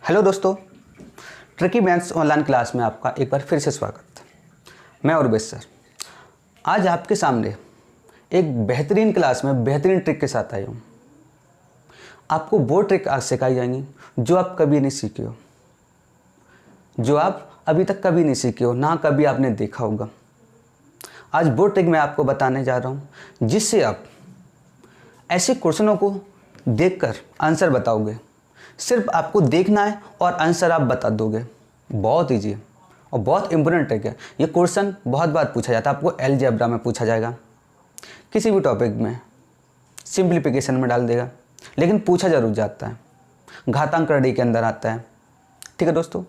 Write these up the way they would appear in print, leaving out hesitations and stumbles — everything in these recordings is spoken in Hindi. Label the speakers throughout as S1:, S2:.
S1: हेलो दोस्तों, ट्रिकी मैथ्स ऑनलाइन क्लास में आपका एक बार फिर से स्वागत। मैं उर्वेश सर आज आपके सामने एक बेहतरीन क्लास में बेहतरीन ट्रिक के साथ आया हूँ। आपको वो ट्रिक आज सिखाई जाएंगी जो आप कभी नहीं सीखे हो, जो आप अभी तक कभी नहीं सीखे हो, ना कभी आपने देखा होगा। आज वो ट्रिक मैं आपको बताने जा रहा हूँ जिससे आप ऐसे क्वेश्चनों को देखकर आंसर बताओगे। सिर्फ आपको देखना है और आंसर आप बता दोगे। बहुत ईजी है और बहुत इंपॉर्टेंट ट्रिक है। ये क्वेश्चन बहुत बार पूछा जाता है, आपको अलजेब्रा में पूछा जाएगा, किसी भी टॉपिक में सिंप्लीफिकेशन में डाल देगा, लेकिन पूछा जरूर जाता है, घातांक प्रणाली के अंदर आता है। ठीक है दोस्तों,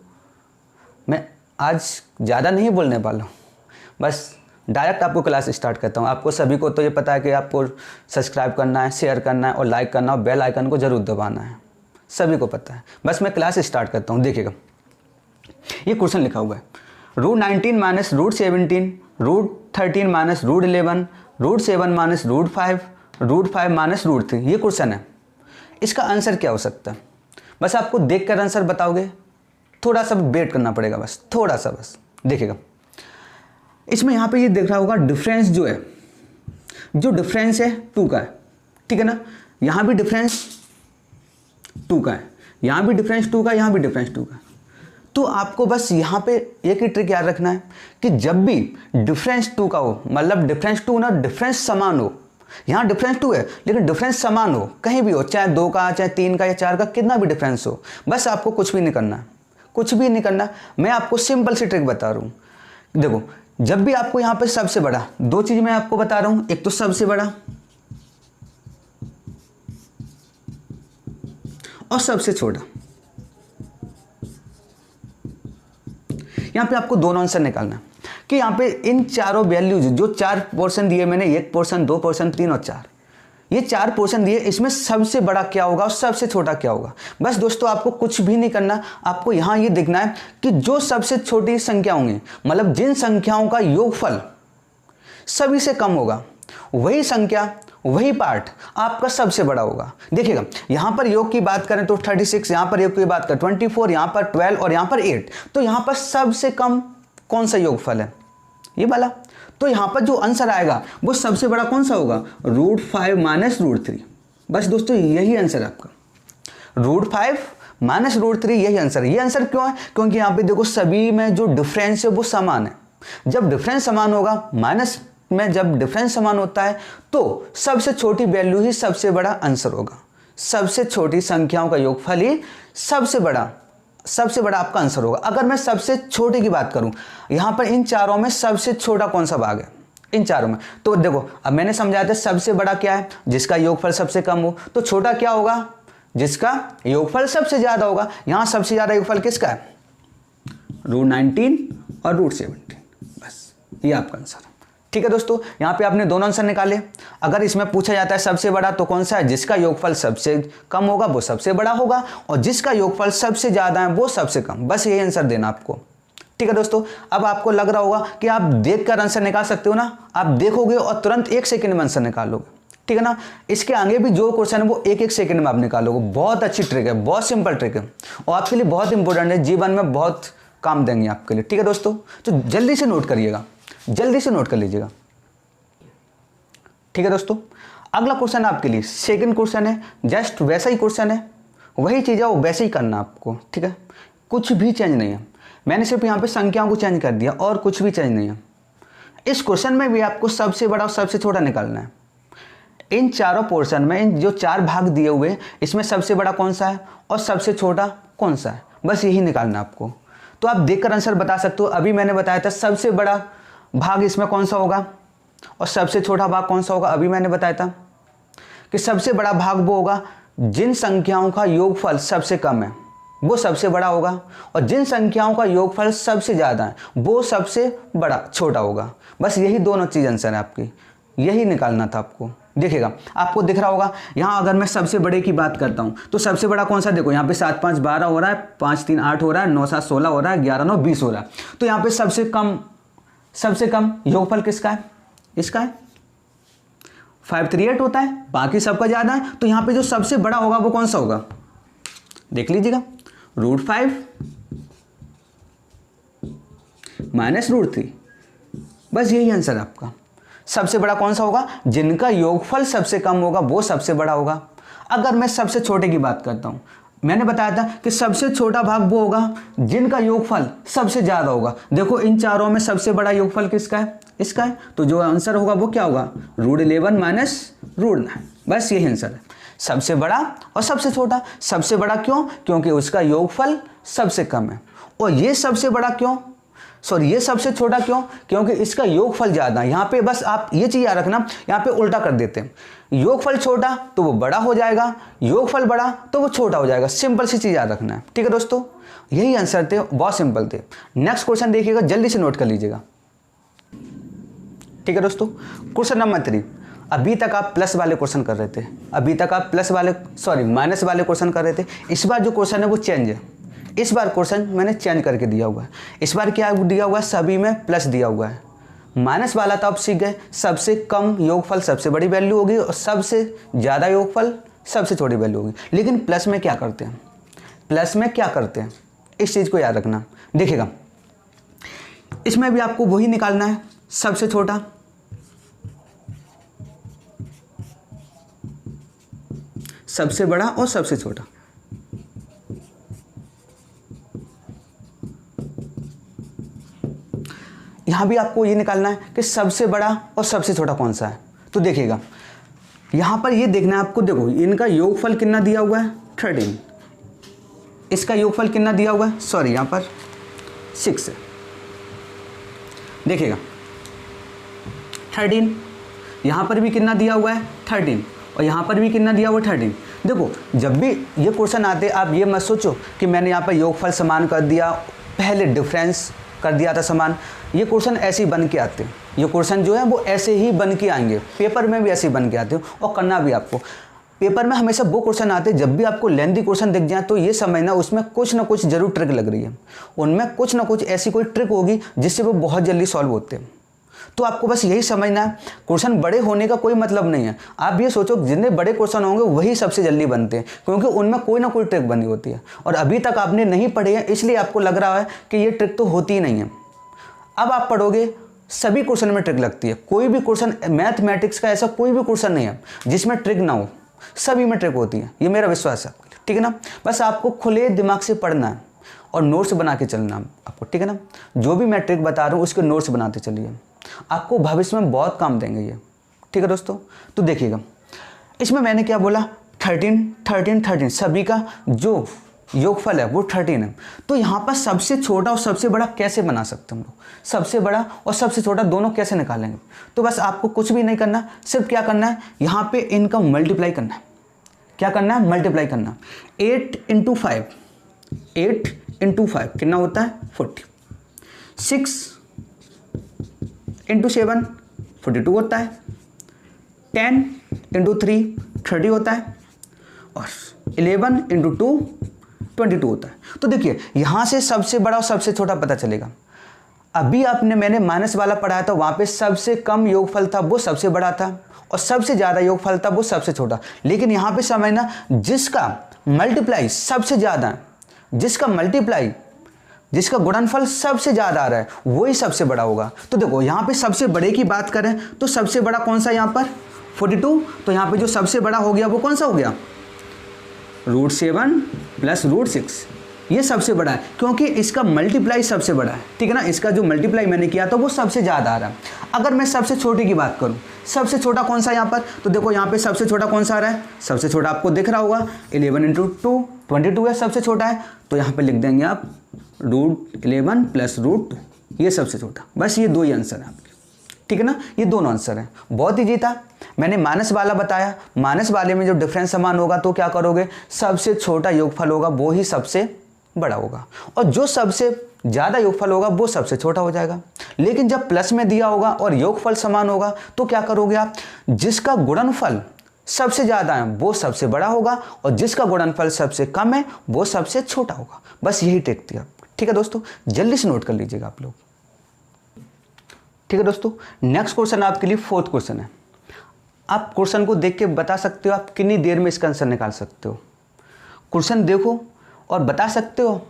S1: मैं आज ज़्यादा नहीं बोलने वाला हूँ, बस डायरेक्ट आपको क्लास स्टार्ट करता हूँ। आपको सभी को तो ये पता है कि आपको सब्सक्राइब करना है, शेयर करना है और लाइक करना और बेल आइकन को ज़रूर दबाना है, सभी को पता है। बस मैं क्लास स्टार्ट करता हूँ। देखिएगा, ये क्वेश्चन लिखा हुआ है √19 माइनस √17, √13 माइनस √11, √7 माइनस √5, √5 माइनस √3। ये क्वेश्चन है। इसका आंसर क्या हो सकता है? बस आपको देख कर आंसर बताओगे, थोड़ा सा वेट करना पड़ेगा, बस थोड़ा सा। बस देखिएगा, इसमें यहाँ पे ये देख रहा होगा डिफरेंस जो है, जो डिफरेंस है 2 का है। ठीक है ना, यहाँ भी डिफरेंस 2 का है, यहाँ भी डिफरेंस 2 का, यहाँ भी डिफरेंस 2 का। तो आपको बस यहाँ पे एक ही ट्रिक याद रखना है कि जब भी डिफरेंस 2 का हो, मतलब डिफरेंस 2 ना, डिफरेंस समान हो। यहाँ डिफरेंस 2 है लेकिन डिफरेंस समान हो, कहीं भी हो, चाहे 2 का, चाहे 3 का या 4 का, कितना भी डिफरेंस हो, बस आपको कुछ भी नहीं करना, कुछ भी नहीं करना। मैं आपको सिंपल सी ट्रिक बता रहा हूँ। देखो, जब भी आपको यहाँ पे सबसे बड़ा, 2 चीज़ मैं आपको बता रहा हूँ, एक तो सबसे बड़ा और सबसे छोटा। यहाँ पे आपको दोनों आंसर निकालना है कि यहाँ पे इन चारों वैल्यूज, जो 4 पोर्शन दिए मैंने, 1 पोर्शन, 2 पोर्शन, 3 और 4, ये 4 पोर्शन दिए, इसमें सबसे बड़ा क्या होगा और सबसे छोटा क्या होगा। बस दोस्तों, आपको कुछ भी नहीं करना, आपको यहाँ ये देखना है कि जो सबसे छोटी संख्या होंगी, मतलब जिन संख्याओं का योगफल सभी से कम होगा, वही संख्या, वही पार्ट आपका सबसे बड़ा होगा। देखिएगा, यहाँ पर योग की बात करें तो 36, यहाँ पर योग की बात करें 24, यहाँ पर 12 और यहाँ पर 8। तो यहाँ पर सबसे कम कौन सा योगफल है? ये वाला। तो यहाँ पर जो आंसर आएगा वो सबसे बड़ा कौन सा होगा? √5 माइनस √3। बस दोस्तों, यही आंसर है आपका, √5 माइनस √3, यही आंसर है। ये आंसर क्यों है? क्योंकि यहाँ पे देखो, सभी में जो डिफरेंस है वो समान है। जब डिफरेंस समान होगा, माइनस में जब डिफरेंस समान होता है, तो सबसे छोटी वैल्यू ही सबसे बड़ा आंसर होगा। सबसे छोटी संख्याओं का योगफल ही सबसे बड़ा आपका आंसर होगा। अगर मैं सबसे छोटे की बात करूं, यहां पर इन चारों में सबसे छोटा कौन सा भाग है? इन चारों में। तो देखो, अब मैंने समझाया था सबसे बड़ा क्या है? जिसका योगफल सबसे कम हो। तो छोटा क्या होगा? जिसका योगफल सबसे ज्यादा होगा। यहां सबसे ज्यादा योगफल किसका है? √19 और √17। बस ये आपका आंसर है। ठीक है दोस्तों, यहाँ पे आपने दोनों आंसर निकाले। अगर इसमें पूछा जाता है सबसे बड़ा, तो कौन सा है? जिसका योगफल सबसे कम होगा वो सबसे बड़ा होगा, और जिसका योगफल सबसे ज्यादा है वो सबसे कम। बस यही आंसर देना आपको। ठीक है दोस्तों, अब आपको लग रहा होगा कि आप देखकर आंसर निकाल सकते हो ना। आप देखोगे और तुरंत 1 सेकंड में आंसर निकालोगे। ठीक है ना। इसके आगे भी जो क्वेश्चन है वो 1-1 सेकंड में आप निकालोगे। बहुत अच्छी ट्रिक है, बहुत सिंपल ट्रिक है और आपके लिए बहुत इंपॉर्टेंट है, जीवन में बहुत काम देंगे आपके लिए। ठीक है दोस्तों, तो जल्दी से नोट करिएगा, जल्दी से नोट कर लीजिएगा। ठीक है दोस्तों, अगला क्वेश्चन आपके लिए सेकंड क्वेश्चन है, जस्ट वैसा ही क्वेश्चन है, वही चीज़ है वो वैसे ही करना आपको। ठीक है, कुछ भी चेंज नहीं है, मैंने सिर्फ यहाँ पे संख्याओं को चेंज कर दिया और कुछ भी चेंज नहीं है। इस क्वेश्चन में भी आपको सबसे बड़ा और सबसे छोटा निकालना है। इन चारों पोर्शन में, इन जो 4 भाग दिए हुए, इसमें सबसे बड़ा कौन सा है और सबसे छोटा कौन सा है, बस यही निकालना आपको। तो आप देखकर आंसर बता सकते हो। अभी मैंने बताया था सबसे बड़ा भाग इसमें कौन सा होगा और सबसे छोटा भाग कौन सा होगा। अभी मैंने बताया था कि सबसे बड़ा भाग वो होगा जिन संख्याओं का योगफल सबसे कम है, वो सबसे बड़ा होगा, और जिन संख्याओं का योगफल सबसे ज़्यादा है वो सबसे बड़ा छोटा होगा। बस यही दोनों चीज़ आंसर है आपकी, यही निकालना था आपको। देखिएगा, आपको दिख रहा होगा यहाँ, अगर मैं सबसे बड़े की बात करता हूँ तो सबसे बड़ा कौन सा? देखो, यहाँ पे 7 5 12 हो रहा है, 5 3 8 हो रहा है, 9 7 16 हो रहा है, 11 9 20 हो रहा है। तो यहाँ पे सबसे कम योगफल किसका है? इसका है। 5 3 8 होता है, बाकी सबका ज़्यादा है। तो यहाँ पे जो सबसे बड़ा होगा वो कौन सा होगा? देख लीजिएगा, √5 माइनस √3। बस यही आंसर है आपका। सबसे बड़ा कौन सा होगा? जिनका योगफल सबसे कम होगा वो सबसे बड़ा होगा। अगर मैं सबसे छोटे की बात करता हूँ, मैंने बताया था कि सबसे छोटा भाग वो होगा जिनका योगफल सबसे ज़्यादा होगा। देखो इन चारों में सबसे बड़ा योगफल किसका है? इसका है। तो जो आंसर होगा वो क्या होगा? √11 माइनस √9। बस यही आंसर है, सबसे बड़ा और सबसे छोटा। सबसे बड़ा क्यों? क्योंकि उसका योगफल सबसे कम है। और ये सबसे बड़ा क्यों? सॉरी, ये सबसे छोटा क्यों? क्योंकि इसका योगफल ज़्यादा है। यहाँ पे बस आप ये चीज़ याद रखना, यहाँ पे उल्टा कर देते हैं। योगफल छोटा तो वो बड़ा हो जाएगा, योगफल बड़ा तो वो छोटा हो जाएगा। सिंपल सी चीज़ याद रखना है। ठीक है दोस्तों, यही आंसर थे, बहुत सिंपल थे। नेक्स्ट क्वेश्चन देखिएगा, जल्दी से नोट कर लीजिएगा। ठीक है दोस्तों, क्वेश्चन नंबर 3। अभी तक आप प्लस वाले क्वेश्चन कर रहे थे, माइनस वाले क्वेश्चन कर रहे थे। इस बार जो क्वेश्चन है वो चेंज है। इस बार क्वेश्चन मैंने चेंज करके दिया हुआ है। इस बार क्या दिया हुआ है? सभी में प्लस दिया हुआ है। माइनस वाला तो आप सीख गए, सबसे कम योगफल सबसे बड़ी वैल्यू होगी और सबसे ज़्यादा योगफल सबसे छोटी वैल्यू होगी। लेकिन प्लस में क्या करते हैं? प्लस में क्या करते हैं इस चीज़ को याद रखना। देखिएगा, इसमें भी आपको वही निकालना है, सबसे छोटा सबसे बड़ा और सबसे छोटा। यहाँ भी आपको ये निकालना है कि सबसे बड़ा और सबसे छोटा कौन सा है। तो देखिएगा, यहाँ पर ये देखना है आपको। देखो इनका योगफल कितना दिया हुआ है? 13। इसका योगफल कितना दिया हुआ है? सॉरी, यहाँ पर 6 है। देखिएगा 13, यहाँ पर भी कितना दिया हुआ है? 13, और यहाँ पर भी कितना दिया हुआ है? 13। देखो जब भी ये क्वेश्चन आते आप ये मत सोचो कि मैंने यहाँ पर योगफल समान कर दिया, पहले डिफरेंस कर दिया था समान। ये क्वेश्चन ऐसे ही बन के आते हैं। ये क्वेश्चन जो है वो ऐसे ही बन के आएंगे, पेपर में भी ऐसे ही बन के आते हैं। और करना भी आपको पेपर में हमेशा वो क्वेश्चन आते हैं, जब भी आपको लेंथी क्वेश्चन दिख जाए तो ये समझना उसमें कुछ ना कुछ जरूर ट्रिक लग रही है। उनमें कुछ ना कुछ ऐसी कोई ट्रिक होगी जिससे वो बहुत जल्दी सॉल्व होते हैं। तो आपको बस यही समझना है, क्वेश्चन बड़े होने का कोई मतलब नहीं है। आप ये सोचो जितने बड़े क्वेश्चन होंगे वही सबसे जल्दी बनते हैं, क्योंकि उनमें कोई ना कोई ट्रिक बनी होती है। और अभी तक आपने नहीं पढ़े हैं इसलिए आपको लग रहा है कि ये ट्रिक तो होती ही नहीं है। अब आप पढ़ोगे, सभी क्वेश्चन में ट्रिक लगती है। कोई भी क्वेश्चन मैथमेटिक्स का ऐसा कोई भी क्वेश्चन नहीं है जिसमें ट्रिक ना हो, सभी में ट्रिक होती है। ये मेरा विश्वास है, ठीक है ना। बस आपको खुले दिमाग से पढ़ना है और नोट्स बना के चलना है आपको, ठीक है ना। जो भी मैं ट्रिक बता रहा हूँ उसके नोट्स बनाते चलिए, आपको भविष्य में बहुत काम देंगे ये, ठीक है दोस्तों। तो देखिएगा, इसमें मैंने क्या बोला? 13 सभी का जो योगफल है वो 13 है। तो यहाँ पर सबसे छोटा और सबसे बड़ा कैसे बना सकते हैं हम लोग? सबसे बड़ा और सबसे छोटा दोनों कैसे निकालेंगे? तो बस आपको कुछ भी नहीं करना, सिर्फ क्या करना है, यहाँ पे इनका मल्टीप्लाई करना है। क्या करना है? मल्टीप्लाई करना। 8 × 5 कितना होता है? 40। 6 × 7 42 होता है। 10 × 3 30 होता है। और 11 × 2 22 होता है। तो देखिए यहाँ से सबसे बड़ा और सबसे छोटा पता चलेगा। अभी मैंने माइनस वाला पढ़ाया था, वहाँ पे सबसे कम योगफल था वो सबसे बड़ा था और सबसे ज़्यादा योगफल था वो सबसे छोटा। लेकिन यहाँ पे समझना, जिसका मल्टीप्लाई सबसे ज़्यादा है, जिसका गुणनफल सबसे ज़्यादा आ रहा है वही सबसे बड़ा होगा। तो देखो यहाँ पे सबसे बड़े की बात करें तो सबसे बड़ा कौन सा? यहाँ पर 42। तो यहाँ पे जो सबसे बड़ा हो गया वो कौन सा हो गया? √7 + √6। ये सबसे बड़ा है क्योंकि इसका मल्टीप्लाई सबसे बड़ा है, ठीक है ना। इसका जो मल्टीप्लाई मैंने किया था वो सबसे ज़्यादा आ रहा है। अगर मैं सबसे छोटे की बात करूँ, सबसे छोटा कौन सा यहाँ पर? तो देखो यहाँ पे सबसे छोटा कौन सा आ रहा है? सबसे छोटा आपको दिख रहा होगा 11 × 2 22 है, सबसे छोटा है। तो यहाँ पे लिख देंगे आप √11 + √2, ये सबसे छोटा। बस ये दो ही आंसर है आपके, ठीक है ना। ये दोनों आंसर हैं, बहुत ईजी था। मैंने माइनस वाला बताया, माइनस वाले में जो डिफरेंस समान होगा तो क्या करोगे? सबसे छोटा योगफल होगा वो ही सबसे बड़ा होगा, और जो सबसे ज़्यादा योगफल होगा वो सबसे छोटा हो जाएगा। लेकिन जब प्लस में दिया होगा और योगफल समान होगा तो क्या करोगे आप? जिसका गुणनफल सबसे ज़्यादा है वो सबसे बड़ा होगा और जिसका गुणनफल सबसे कम है वो सबसे छोटा होगा। बस यही ट्रिक थी आप, ठीक है दोस्तों। जल्दी से नोट कर लीजिएगा आप लोग, ठीक है दोस्तों। नेक्स्ट क्वेश्चन आपके लिए 4th क्वेश्चन है। आप क्वेश्चन को देख के बता सकते हो आप कितनी देर में इसका आंसर निकाल सकते हो। क्वेश्चन देखो और बता सकते हो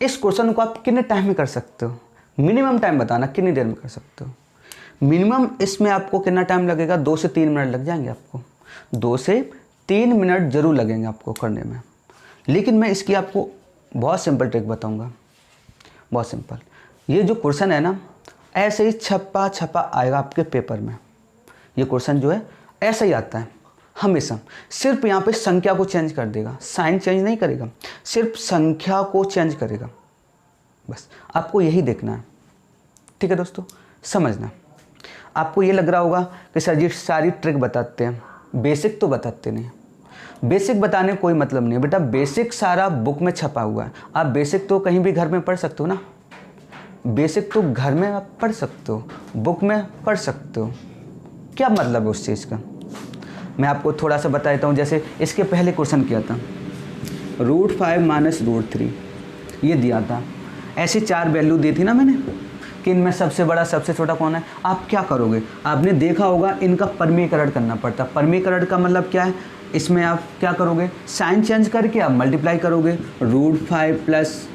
S1: इस क्वेश्चन को आप कितने टाइम में कर सकते हो, मिनिमम टाइम बताना कितनी देर में कर सकते हो। मिनिमम इसमें आपको कितना टाइम लगेगा, 2 से 3 मिनट लग जाएंगे आपको, 2 से 3 मिनट ज़रूर लगेंगे आपको करने में। लेकिन मैं इसकी आपको बहुत सिंपल ट्रिक बताऊंगा, बहुत सिंपल। ये जो क्वेश्चन है ना ऐसे ही छपा छपा आएगा आपके पेपर में। ये क्वेश्चन जो है ऐसा ही आता है हमेशा, सिर्फ यहाँ पे संख्या को चेंज कर देगा, साइन चेंज नहीं करेगा, सिर्फ संख्या को चेंज करेगा। बस आपको यही देखना है, ठीक है दोस्तों, समझना। आपको ये लग रहा होगा कि सर जी सारी ट्रिक बताते हैं, बेसिक तो बताते नहीं। बेसिक बताने कोई मतलब नहीं है बेटा, बेसिक सारा बुक में छपा हुआ है। आप बेसिक तो कहीं भी घर में पढ़ सकते हो ना, बेसिक तो घर में आप पढ़ सकते हो, बुक में पढ़ सकते हो। क्या मतलब है उस चीज़ का, मैं आपको थोड़ा सा बता देता हूँ। जैसे इसके पहले क्वेश्चन किया था, √5 - √3 ये दिया था। ऐसी 4 वैल्यू दी थी ना मैंने कि इनमें सबसे बड़ा सबसे छोटा कौन है। आप क्या करोगे, आपने देखा होगा इनका परमीकरण करना पड़ता। परमीकरण का मतलब क्या है, इसमें आप क्या करोगे, साइन चेंज करके आप मल्टीप्लाई करोगे, √5 +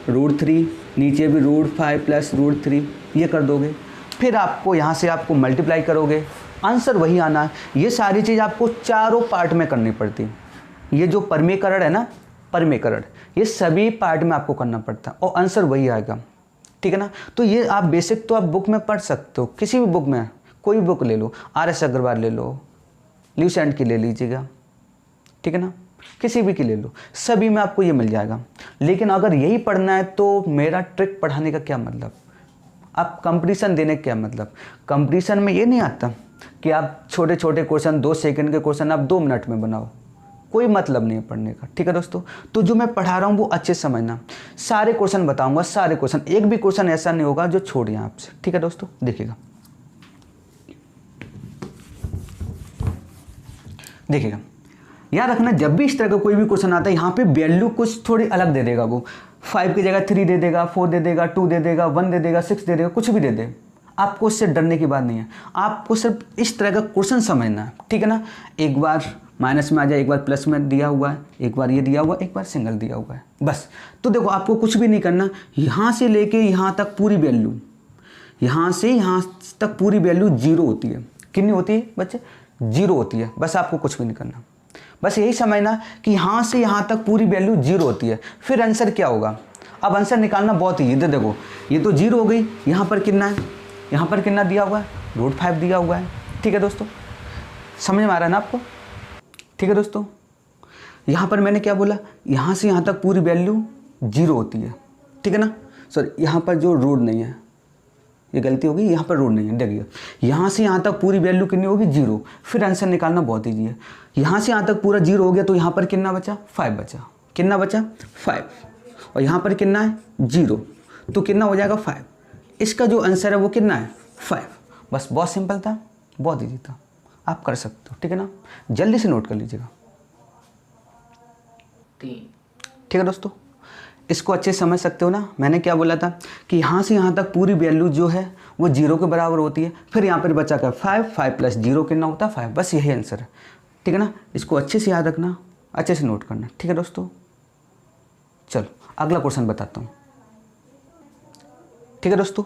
S1: √3, नीचे भी √5 + √3 ये कर दोगे। फिर आपको यहाँ से आपको मल्टीप्लाई करोगे, आंसर वही आना है। ये सारी चीज़ आपको चारों पार्ट में करनी पड़ती है। ये जो परमीकरण है ना, परमीकरण ये सभी पार्ट में आपको करना पड़ता है और आंसर वही आएगा, ठीक है ना। तो ये आप बेसिक तो आप बुक में पढ़ सकते हो, किसी भी बुक में, कोई बुक ले लो, RS अग्रवाल ले लो, ल्यूसेंट की ले लीजिएगा, ठीक है ना, किसी भी की ले लो, सभी में आपको ये मिल जाएगा। लेकिन अगर यही पढ़ना है तो मेरा ट्रिक पढ़ाने का क्या मतलब, आप कंपटीशन देने का क्या मतलब। कंपटीशन में ये नहीं आता कि आप छोटे छोटे क्वेश्चन 2 सेकंड के क्वेश्चन आप 2 मिनट में बनाओ, कोई मतलब नहीं है पढ़ने का, ठीक है दोस्तों। तो जो मैं पढ़ा रहा हूँ वो अच्छे समझना, सारे क्वेश्चन बताऊंगा, सारे क्वेश्चन, एक भी क्वेश्चन ऐसा नहीं होगा जो छोड़िए आपसे, ठीक है दोस्तों। देखिएगा देखिएगा याद रखना, जब भी इस तरह का कोई भी क्वेश्चन आता है यहाँ पे वैल्यू कुछ थोड़ी अलग दे देगा। वो 5 की जगह 3 दे देगा, 4 दे देगा, 2 दे देगा, 1 दे देगा, 6 दे देगा, कुछ भी दे दे, आपको इससे डरने की बात नहीं है। आपको सिर्फ इस तरह का क्वेश्चन समझना है, ठीक है ना। एक बार माइनस में आ जाए, एक बार प्लस में दिया हुआ है, एक बार ये दिया हुआ है, एक बार सिंगल दिया हुआ है, बस। तो देखो आपको कुछ भी नहीं करना, यहाँ से लेके यहाँ तक पूरी वैल्यू, यहाँ से यहाँ तक पूरी वैल्यू 0 होती है। कितनी होती है बच्चे, 0 होती है। बस आपको कुछ भी नहीं करना, बस यही समझना कि यहाँ से यहाँ तक पूरी वैल्यू 0 होती है। फिर आंसर क्या होगा, अब आंसर निकालना बहुत ही, इधर देखो ये तो 0 हो गई, यहाँ पर कितना है, यहाँ पर कितना दिया हुआ है, √5 दिया हुआ है, ठीक है दोस्तों, समझ में आ रहा है ना आपको, ठीक है दोस्तों। यहाँ पर मैंने क्या बोला, यहाँ से यहाँ तक पूरी वैल्यू 0 होती है, ठीक है ना। सॉरी, यहाँ पर जो रूट नहीं है, ये गलती होगी, यहाँ पर रूट नहीं है, देखिए यहाँ से यहाँ तक पूरी वैल्यू कितनी होगी, 0। फिर आंसर निकालना बहुत ईजी है। यहाँ से यहाँ तक पूरा 0 हो गया तो यहाँ पर कितना बचा, 5 बचा, कितना बचा 5, और यहाँ पर कितना है 0, तो कितना हो जाएगा 5। इसका जो आंसर है वो कितना है 5। बस बहुत सिंपल था, बहुत ईजी था, आप कर सकते हो, ठीक है ना। जल्दी से नोट कर लीजिएगा, ठीक है दोस्तों। इसको अच्छे से समझ सकते हो ना। मैंने क्या बोला था कि यहाँ से यहाँ तक पूरी वैल्यू जो है वो 0 के बराबर होती है। फिर यहाँ पर बचा कर 5, 5 + 0 कितना होता है 5, बस यही आंसर है, ठीक है ना। इसको अच्छे से याद रखना, अच्छे से नोट करना, ठीक है दोस्तों। चलो अगला क्वेश्चन बताता हूँ, ठीक है दोस्तों।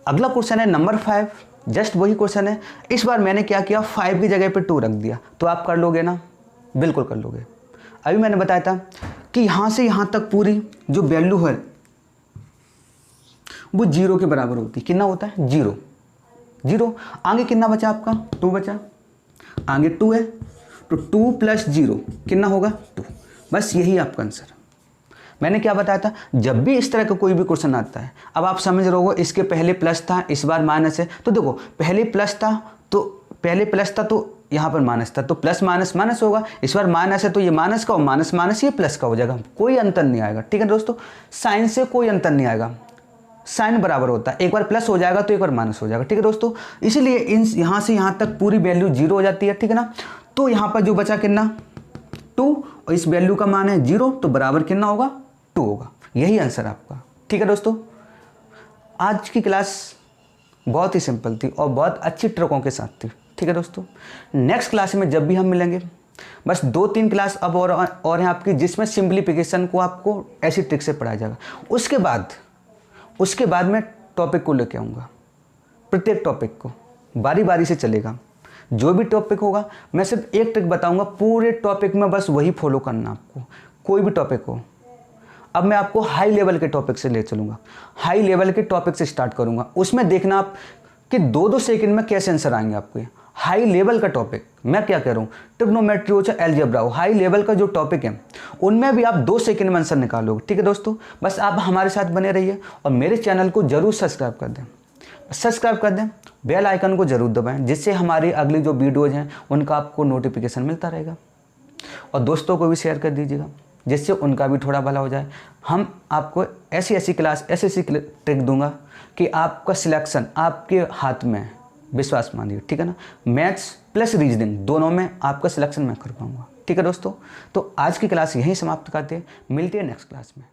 S1: अगला क्वेश्चन है नंबर 5, जस्ट वही क्वेश्चन है। इस बार मैंने क्या किया, 5 की जगह पे 2 रख दिया, तो आप कर लोगे ना, बिल्कुल कर लोगे। अभी मैंने बताया था कि यहाँ से यहाँ तक पूरी जो वैल्यू है वो 0 के बराबर होती है। कितना होता है 0, 0। आगे कितना बचा आपका, 2 बचा, आगे 2 है, तो 2 + 0 कितना होगा 2। बस यही आपका आंसर। मैंने क्या बताया था, जब भी इस तरह का कोई भी क्वेश्चन आता है, अब आप समझ रहे हो इसके पहले प्लस था, इस बार माइनस है, तो देखो पहले प्लस था तो यहाँ पर माइनस था, तो प्लस माइनस माइनस होगा। इस बार माइनस है तो ये माइनस का और माइनस माइनस ये प्लस का हो जाएगा, कोई अंतर नहीं आएगा, ठीक है दोस्तों। साइन से कोई अंतर नहीं आएगा, साइन बराबर होता है, एक बार प्लस हो जाएगा तो एक बार माइनस हो जाएगा, ठीक है दोस्तों। इसीलिए यहाँ से यहाँ तक पूरी वैल्यू 0 हो जाती है, ठीक है ना। तो यहाँ पर जो बचा कितना 2, और इस वैल्यू का मान है 0, तो बराबर कितना होगा 2 होगा। यही आंसर आपका, ठीक है दोस्तों। आज की क्लास बहुत ही सिंपल थी और बहुत अच्छी ट्रिकों के साथ थी, ठीक है दोस्तों। नेक्स्ट क्लास में जब भी हम मिलेंगे बस 2-3 क्लास अब और हैं आपकी, जिसमें सिंप्लीफिकेशन को आपको ऐसी ट्रिक से पढ़ाया जाएगा। उसके बाद मैं टॉपिक को लेके आऊँगा, प्रत्येक टॉपिक को बारी बारी से चलेगा। जो भी टॉपिक होगा मैं सिर्फ एक ट्रिक बताऊंगा, पूरे टॉपिक में बस वही फॉलो करना आपको, कोई भी टॉपिक हो। अब मैं आपको हाई लेवल के टॉपिक से ले चलूँगा, हाई लेवल के टॉपिक से स्टार्ट करूँगा। उसमें देखना आप कि 2-2 सेकंड में कैसे आंसर आएंगे आपके। हाई लेवल का टॉपिक मैं क्या कह रहा हूँ, ट्रिग्नोमेट्री हो चाहे अलजेब्रा हो, हाई लेवल का जो टॉपिक है उनमें भी आप 2 सेकंड में आंसर निकालोगे। ठीक है दोस्तों, बस आप हमारे साथ बने रहिए और मेरे चैनल को ज़रूर सब्सक्राइब कर दें। सब्सक्राइब कर दें, बेल आइकन को ज़रूर दबाएं, जिससे हमारी अगली जो वीडियोज़ हैं उनका आपको नोटिफिकेशन मिलता रहेगा। और दोस्तों को भी शेयर कर दीजिएगा, जिससे उनका भी थोड़ा भला हो जाए। हम आपको ऐसी क्लास, ऐसी ट्रिक दूंगा कि आपका सिलेक्शन आपके हाथ में है, विश्वास मानिए। ठीक है ना, मैथ्स प्लस रीजनिंग दोनों में आपका सिलेक्शन मैं कर पाऊँगा। ठीक है दोस्तों, तो आज की क्लास यहीं समाप्त करते हैं, मिलते हैं नेक्स्ट क्लास में।